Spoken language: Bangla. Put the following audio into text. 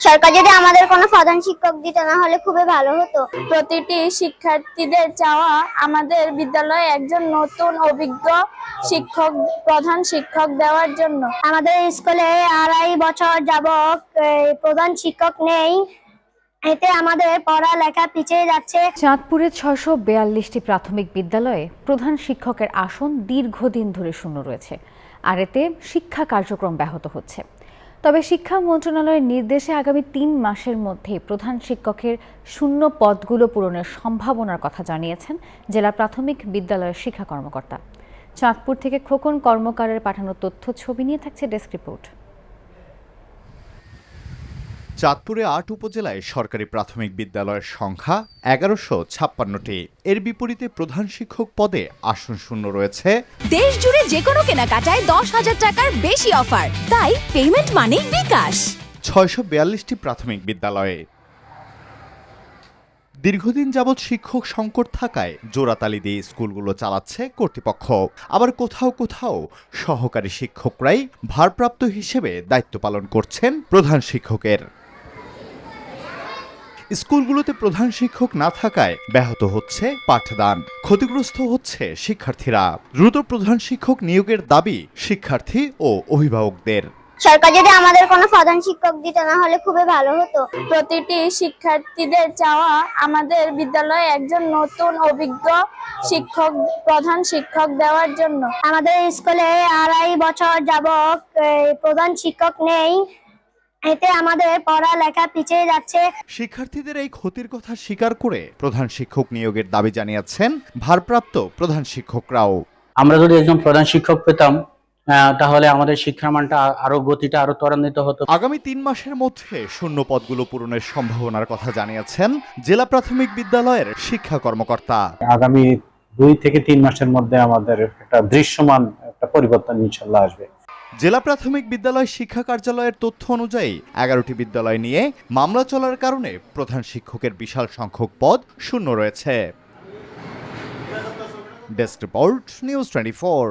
সরকার যদি আমাদের কোনো প্রধান শিক্ষক দিত না হলে খুবই ভালো হতো। প্রতিটি শিক্ষার্থীদের চাওয়া আমাদের বিদ্যালয়ে একজন নতুন অভিজ্ঞ প্রধান শিক্ষক দেওয়ার জন্য। আমাদের স্কুলে 2.5 বছর যাবত প্রধান শিক্ষক নেই, এতে আমাদের পড়ালেখা পিছিয়ে যাচ্ছে। চাঁদপুরের 642টি প্রাথমিক বিদ্যালয়ে প্রধান শিক্ষকের আসন দীর্ঘদিন ধরে শূন্য রয়েছে, আর এতে শিক্ষা কার্যক্রম ব্যাহত হচ্ছে। তবে শিক্ষা মন্ত্রণালয়ের নির্দেশে আগামী 3 মাসের মধ্যে প্রধান শিক্ষকের শূন্য পদগুলো পূরণের সম্ভাবনার কথা জানিয়েছেন জেলা প্রাথমিক বিদ্যালয়ের শিক্ষা কর্মকর্তা। চাঁদপুর থেকে খোকন কর্মকারের পাঠানো তথ্য ছবি নিয়ে থাকছে ডেস্ক রিপোর্ট। চাঁদপুরে 8 উপজেলায় সরকারি প্রাথমিক বিদ্যালয়ের সংখ্যা 1156টি। এর বিপরীতে প্রধান শিক্ষক পদে আসন শূন্য রয়েছে। দেশ জুড়ে যে কোনো কেনাকাটায় 10,000 টাকার বেশি অফার, তাই পেমেন্ট মানেই বিকাশ। 642টি প্রাথমিক বিদ্যালয়ে দীর্ঘদিন যাবৎ শিক্ষক সংকট থাকায় জোড়াতালি দিয়ে স্কুলগুলো চালাচ্ছে কর্তৃপক্ষ। আবার কোথাও কোথাও সহকারী শিক্ষকরাই ভারপ্রাপ্ত হিসেবে দায়িত্ব পালন করছেন প্রধান শিক্ষকের। স্কুলগুলোতে প্রধান শিক্ষক না থাকায় ব্যাহত হচ্ছে পাঠদান, ক্ষতিগ্রস্ত হচ্ছে শিক্ষার্থীরা। দ্রুত প্রধান শিক্ষক নিয়োগের দাবি শিক্ষার্থী ও অভিভাবকদের। সরকার যদি আমাদের কোনো প্রধান শিক্ষক দিত না হলে খুবই ভালো হতো। প্রতিটি শিক্ষার্থীদের চাওয়া আমাদের বিদ্যালয়ে একজন নতুন অভিজ্ঞ প্রধান শিক্ষক দেওয়ার জন্য। আমাদের স্কুলে 2.5 বছর যাবত প্রধান শিক্ষক নেই, এতে আমাদের পড়ালেখা পিছিয়ে যাচ্ছে। শিক্ষার্থীদের এই ক্ষতির কথা স্বীকার করে প্রধান শিক্ষক নিয়োগের দাবি জানিয়েছেন ভারপ্রাপ্ত প্রধান শিক্ষকরাও। আমরা যদি একজন প্রধান শিক্ষক পেতাম তাহলে আমাদের শিক্ষার মানটা গতিটা আরো ত্বরান্বিত হতো। আগামী 3 মাসের মধ্যে শূন্য পদগুলো পূরণের সম্ভাবনার কথা জানিয়েছেন জেলা প্রাথমিক বিদ্যালয়ের শিক্ষা কর্মকর্তা। আগামী 2 থেকে 3 মাসের মধ্যে আমাদের একটা দৃশ্যমান একটা পরিবর্তন ইনশাআল্লাহ আসবে। জেলা প্রাথমিক বিদ্যালয় শিক্ষা কার্যালয়ের তথ্য অনুযায়ী 11টি বিদ্যালয় নিয়ে মামলা চলার কারণে প্রধান শিক্ষকের বিশাল সংখ্যক পদ শূন্য রয়েছে। Desk report, news 24।